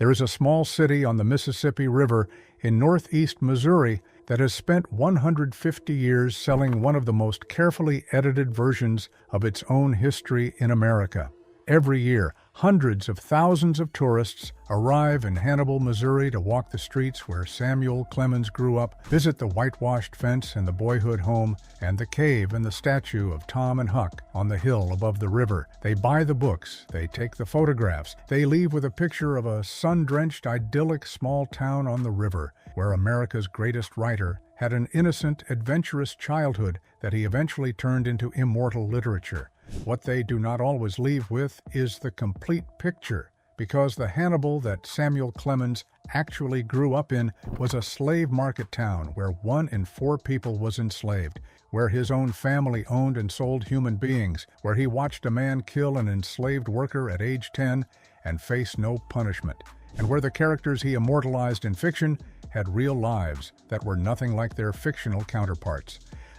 There is a small city on the Mississippi River in northeast Missouri that has spent 150 years selling one of the most carefully edited versions of its own history in America. Every year, hundreds of thousands of tourists arrive in Hannibal, Missouri to walk the streets where Samuel Clemens grew up, visit the whitewashed fence and the boyhood home, and the cave and the statue of Tom and Huck on the hill above the river. They buy the books, they take the photographs, they leave with a picture of a sun-drenched, idyllic small town on the river, where America's greatest writer had an innocent, adventurous childhood that he eventually turned into immortal literature. What they do not always leave with is the complete picture, because the Hannibal that Samuel Clemens actually grew up in was a slave market town where 1 in 4 people was enslaved, where his own family owned and sold human beings, where he watched a man kill an enslaved worker at age 10 and face no punishment, and where the characters he immortalized in fiction had real lives that were nothing like their fictional counterparts.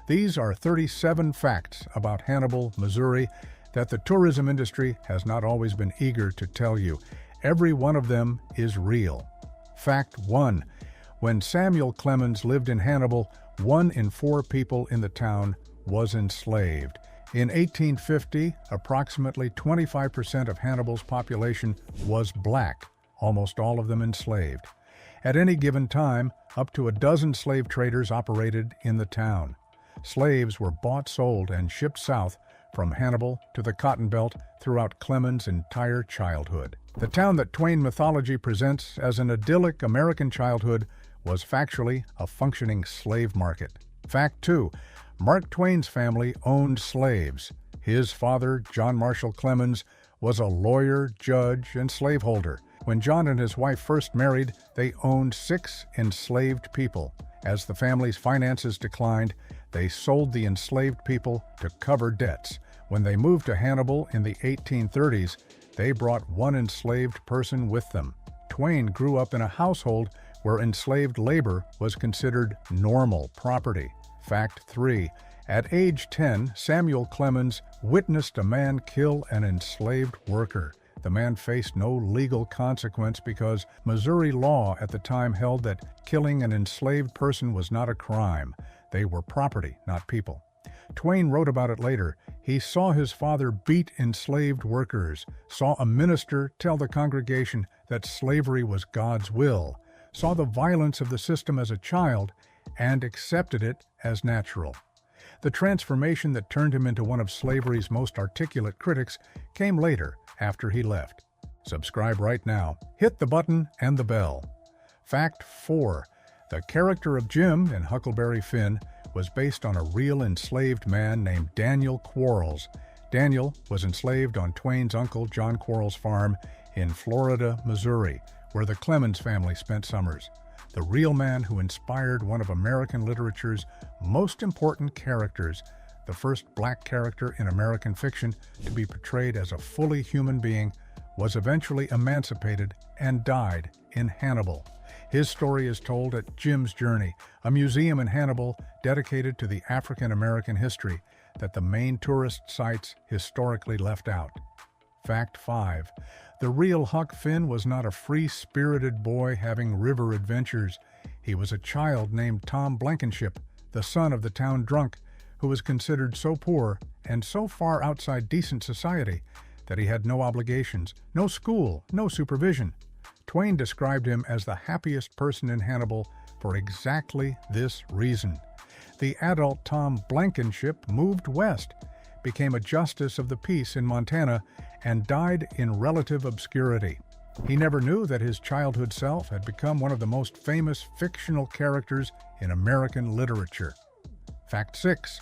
These are 37 facts about Hannibal, Missouri, that the tourism industry has not always been eager to tell you. Every one of them is real. Fact 1. When Samuel Clemens lived in Hannibal, 1 in 4 people in the town was enslaved. In 1850, approximately 25% of Hannibal's population was black, almost all of them enslaved. At any given time, up to a dozen slave traders operated in the town. Slaves were bought, sold, and shipped south from Hannibal to the Cotton Belt throughout Clemens' entire childhood. The town that Twain mythology presents as an idyllic American childhood was factually a functioning slave market. Fact 2. Mark Twain's family owned slaves. His father, John Marshall Clemens, was a lawyer, judge, and slaveholder. When John and his wife first married, they owned 6 enslaved people. As the family's finances declined, they sold the enslaved people to cover debts. When they moved to Hannibal in the 1830s, they brought 1 enslaved person with them. Twain grew up in a household where enslaved labor was considered normal property. Fact 3. At age 10, Samuel Clemens witnessed a man kill an enslaved worker. The man faced no legal consequence because Missouri law at the time held that killing an enslaved person was not a crime. They were property, not people. Twain wrote about it later. He saw his father beat enslaved workers, saw a minister tell the congregation that slavery was God's will, saw the violence of the system as a child, and accepted it as natural. The transformation that turned him into one of slavery's most articulate critics came later, after he left. Subscribe right now. Hit the button and the bell. Fact 4. The character of Jim in Huckleberry Finn was based on a real enslaved man named Daniel Quarles. Daniel was enslaved on Twain's uncle John Quarles' farm in Florida, Missouri, where the Clemens family spent summers. The real man who inspired one of American literature's most important characters, the first black character in American fiction to be portrayed as a fully human being, was eventually emancipated and died in Hannibal. His story is told at Jim's Journey, a museum in Hannibal dedicated to the African American history that the main tourist sites historically left out. Fact 5. The real Huck Finn was not a free-spirited boy having river adventures. He was a child named Tom Blankenship, the son of the town drunk, who was considered so poor and so far outside decent society that he had no obligations, no school, no supervision. Twain described him as the happiest person in Hannibal for exactly this reason. The adult Tom Blankenship moved west, became a justice of the peace in Montana, and died in relative obscurity. He never knew that his childhood self had become one of the most famous fictional characters in American literature. Fact 6.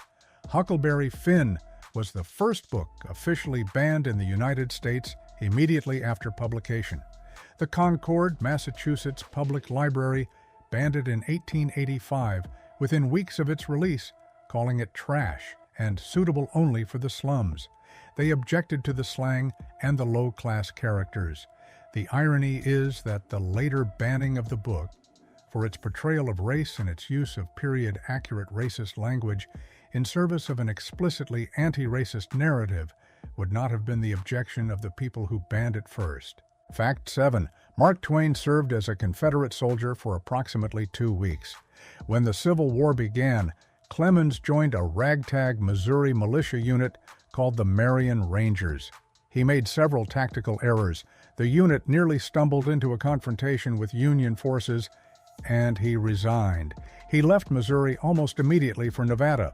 Huckleberry Finn was the first book officially banned in the United States immediately after publication. The Concord, Massachusetts Public Library banned it in 1885 within weeks of its release, calling it trash and suitable only for the slums. They objected to the slang and the low-class characters. The irony is that the later banning of the book, for its portrayal of race and its use of period-accurate racist language in service of an explicitly anti-racist narrative, would not have been the objection of the people who banned it first. Fact 7. Mark Twain served as a Confederate soldier for approximately 2 weeks. When the Civil War began, Clemens joined a ragtag Missouri militia unit called the Marion Rangers. He made several tactical errors. The unit nearly stumbled into a confrontation with Union forces, and he resigned. He left Missouri almost immediately for Nevada,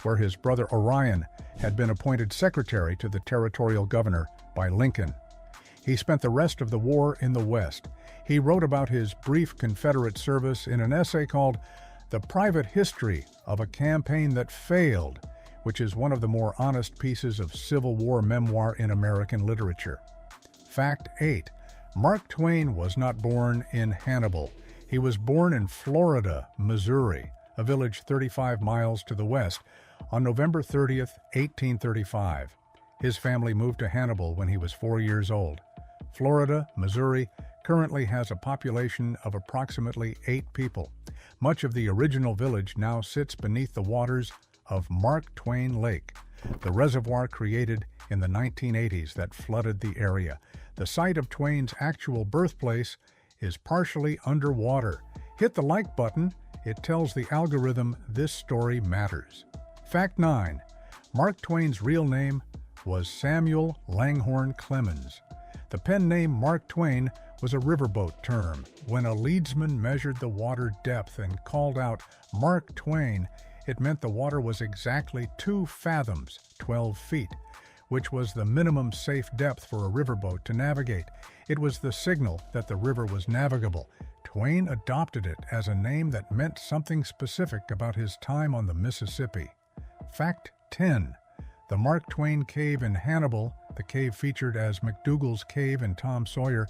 where his brother Orion had been appointed secretary to the territorial governor by Lincoln. He spent the rest of the war in the West. He wrote about his brief Confederate service in an essay called The Private History of a Campaign That Failed, which is one of the more honest pieces of Civil War memoir in American literature. Fact 8. Mark Twain was not born in Hannibal. He was born in Florida, Missouri, a village 35 miles to the west, on November 30th, 1835. His family moved to Hannibal when he was 4 years old. Florida, Missouri, currently has a population of approximately 8 people. Much of the original village now sits beneath the waters of Mark Twain Lake, the reservoir created in the 1980s that flooded the area. The site of Twain's actual birthplace is partially underwater. Hit the like button. It tells the algorithm this story matters. Fact 9. Mark Twain's real name was Samuel Langhorne Clemens. The pen name Mark Twain was a riverboat term. When a leadsman measured the water depth and called out Mark Twain, it meant the water was exactly 2 fathoms, 12 feet, which was the minimum safe depth for a riverboat to navigate. It was the signal that the river was navigable. Twain adopted it as a name that meant something specific about his time on the Mississippi. Fact 10. The Mark Twain Cave in Hannibal, the cave featured as McDougal's Cave in Tom Sawyer,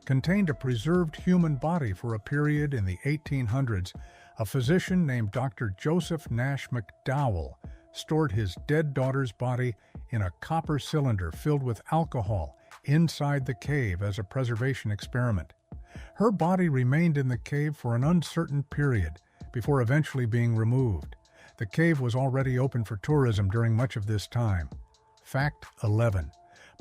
contained a preserved human body for a period in the 1800s. A physician named Dr. Joseph Nash McDowell stored his dead daughter's body in a copper cylinder filled with alcohol inside the cave as a preservation experiment. Her body remained in the cave for an uncertain period before eventually being removed. The cave was already open for tourism during much of this time. Fact 11.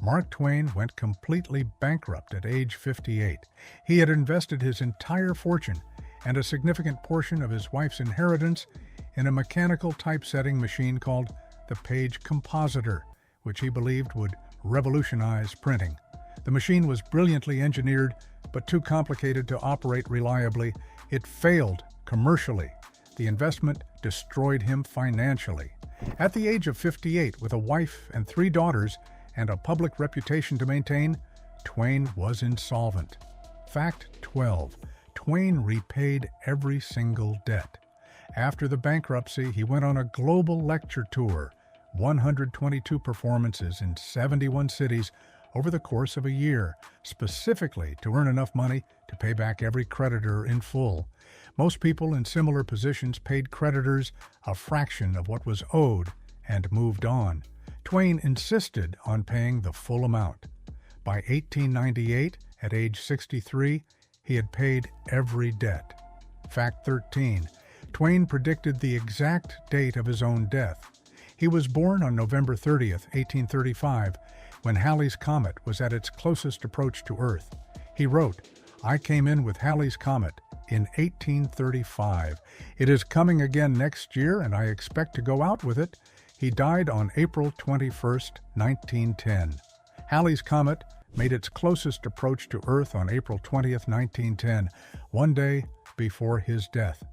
Mark Twain went completely bankrupt at age 58. He had invested his entire fortune and a significant portion of his wife's inheritance in a mechanical typesetting machine called the Page Compositor, which he believed would revolutionize printing. The machine was brilliantly engineered, but too complicated to operate reliably. It failed commercially. The investment destroyed him financially. At the age of 58, with a wife and 3 daughters and a public reputation to maintain, Twain was insolvent. Fact 12. Twain repaid every single debt. After the bankruptcy, he went on a global lecture tour, 122 performances in 71 cities over the course of a year, specifically to earn enough money to pay back every creditor in full. Most people in similar positions paid creditors a fraction of what was owed and moved on. Twain insisted on paying the full amount. By 1898, at age 63, he had paid every debt. Fact 13. Twain predicted the exact date of his own death. He was born on November 30th, 1835, when Halley's Comet was at its closest approach to Earth. He wrote, "I came in with Halley's Comet in 1835. It is coming again next year, and I expect to go out with it." He died on April 21st, 1910. Halley's Comet made its closest approach to Earth on April 20th, 1910, one day before his death.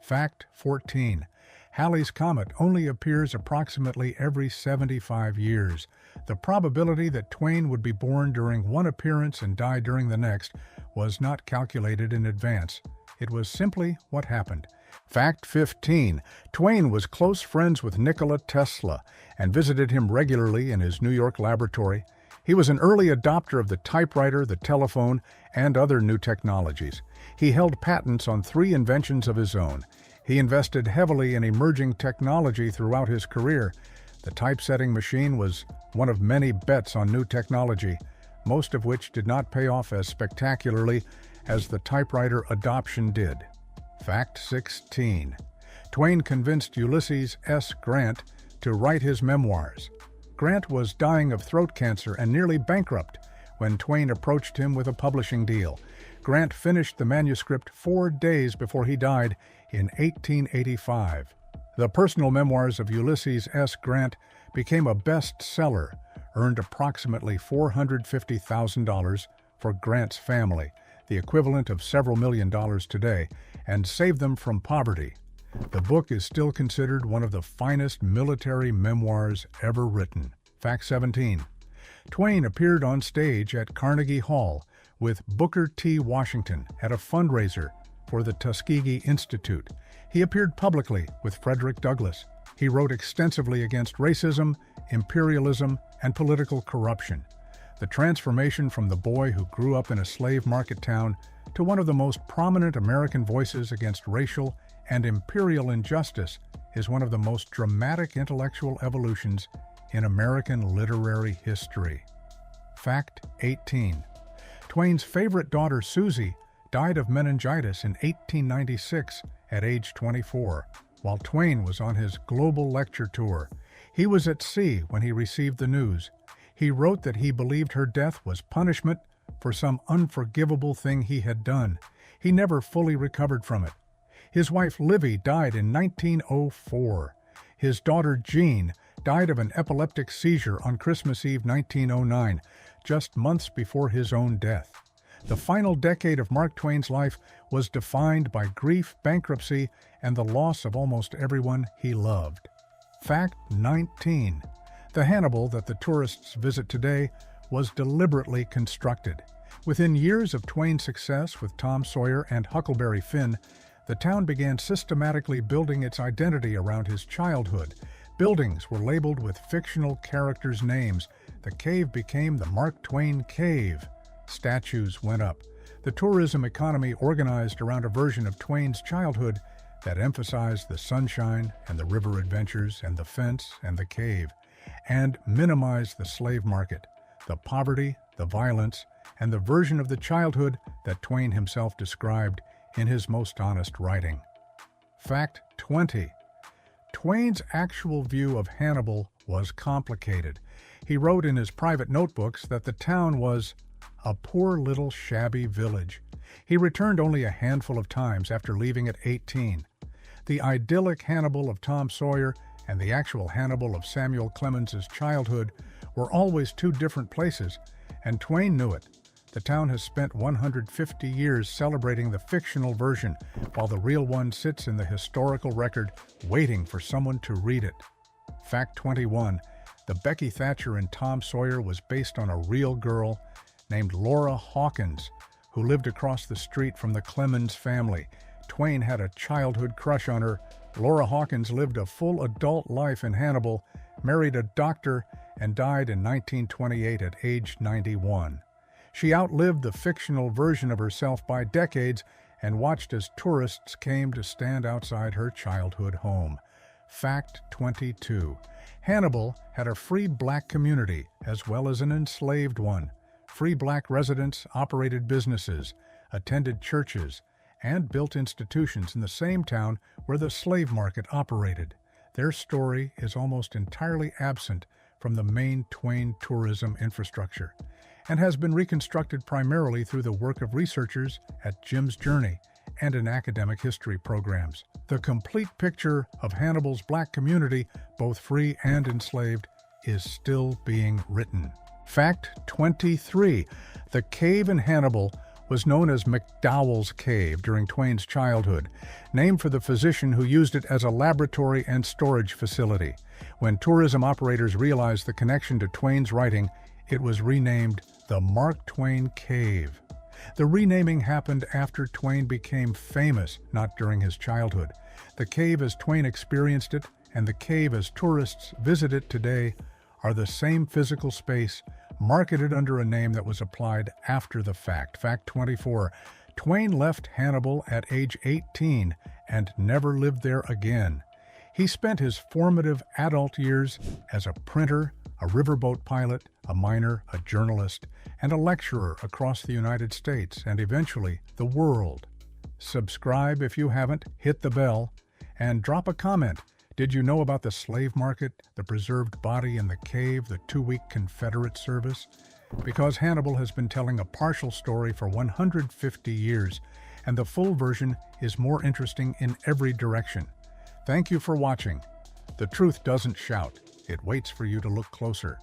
Fact 14. Halley's Comet only appears approximately every 75 years. The probability that Twain would be born during one appearance and die during the next was not calculated in advance. It was simply what happened. Fact 15. Twain was close friends with Nikola Tesla and visited him regularly in his New York laboratory. He was an early adopter of the typewriter, the telephone, and other new technologies. He held patents on 3 inventions of his own. He invested heavily in emerging technology throughout his career. The typesetting machine was one of many bets on new technology, most of which did not pay off as spectacularly as the typewriter adoption did. Fact 16. Twain convinced Ulysses S. Grant to write his memoirs. Grant was dying of throat cancer and nearly bankrupt when Twain approached him with a publishing deal. Grant finished the manuscript 4 days before he died in 1885. The personal memoirs of Ulysses S. Grant became a bestseller, earned approximately $450,000 for Grant's family, the equivalent of several $1,000,000 today, and saved them from poverty. The book is still considered one of the finest military memoirs ever written. Fact 17. Twain appeared on stage at Carnegie Hall with Booker T. Washington at a fundraiser for the Tuskegee Institute. He appeared publicly with Frederick Douglass. He wrote extensively against racism, imperialism, and political corruption. The transformation from the boy who grew up in a slave market town to one of the most prominent American voices against racial and imperial injustice is one of the most dramatic intellectual evolutions in American literary history. Fact 18. Twain's favorite daughter, Susie, died of meningitis in 1896 at age 24, while Twain was on his global lecture tour. He was at sea when he received the news. He wrote that he believed her death was punishment for some unforgivable thing he had done. He never fully recovered from it. His wife Livy died in 1904. His daughter Jean died of an epileptic seizure on Christmas Eve 1909, just months before his own death. The final decade of Mark Twain's life was defined by grief, bankruptcy, and the loss of almost everyone he loved. Fact 19. The Hannibal that the tourists visit today was deliberately constructed. Within years of Twain's success with Tom Sawyer and Huckleberry Finn, the town began systematically building its identity around his childhood. Buildings were labeled with fictional characters' names. The cave became the Mark Twain Cave. Statues went up. The tourism economy organized around a version of Twain's childhood that emphasized the sunshine and the river adventures and the fence and the cave, and minimized the slave market, the poverty, the violence, and the version of the childhood that Twain himself described in his most honest writing. Fact 20. Twain's actual view of Hannibal was complicated. He wrote in his private notebooks that the town was a poor little shabby village. He returned only a handful of times after leaving at 18. The idyllic Hannibal of Tom Sawyer and the actual Hannibal of Samuel Clemens' childhood were always two different places, and Twain knew it. The town has spent 150 years celebrating the fictional version, while the real one sits in the historical record waiting for someone to read it. Fact 21. The Becky Thatcher in Tom Sawyer was based on a real girl named Laura Hawkins, who lived across the street from the Clemens family. Twain had a childhood crush on her. Laura Hawkins lived a full adult life in Hannibal, married a doctor, and died in 1928 at age 91. She outlived the fictional version of herself by decades and watched as tourists came to stand outside her childhood home. Fact 22. Hannibal had a free black community as well as an enslaved one. Free black residents operated businesses, attended churches, and built institutions in the same town where the slave market operated. Their story is almost entirely absent from the main Twain tourism infrastructure and has been reconstructed primarily through the work of researchers at Jim's Journey and in academic history programs. The complete picture of Hannibal's black community, both free and enslaved, is still being written. Fact 23. The cave in Hannibal was known as McDowell's Cave during Twain's childhood, named for the physician who used it as a laboratory and storage facility. When tourism operators realized the connection to Twain's writing, it was renamed the Mark Twain Cave. The renaming happened after Twain became famous, not during his childhood. The cave as Twain experienced it and the cave as tourists visit it today are the same physical space, marketed under a name that was applied after the fact. Fact 24. Twain left Hannibal at age 18 and never lived there again. He spent his formative adult years as a printer, a riverboat pilot, a miner, a journalist, and a lecturer across the United States and eventually the world. Subscribe if you haven't, hit the bell, and drop a comment. Did you know about the slave market, the preserved body in the cave, the 2-week Confederate service? because Hannibal has been telling a partial story for 150 years, and the full version is more interesting in every direction. Thank you for watching. The truth doesn't shout, it waits for you to look closer.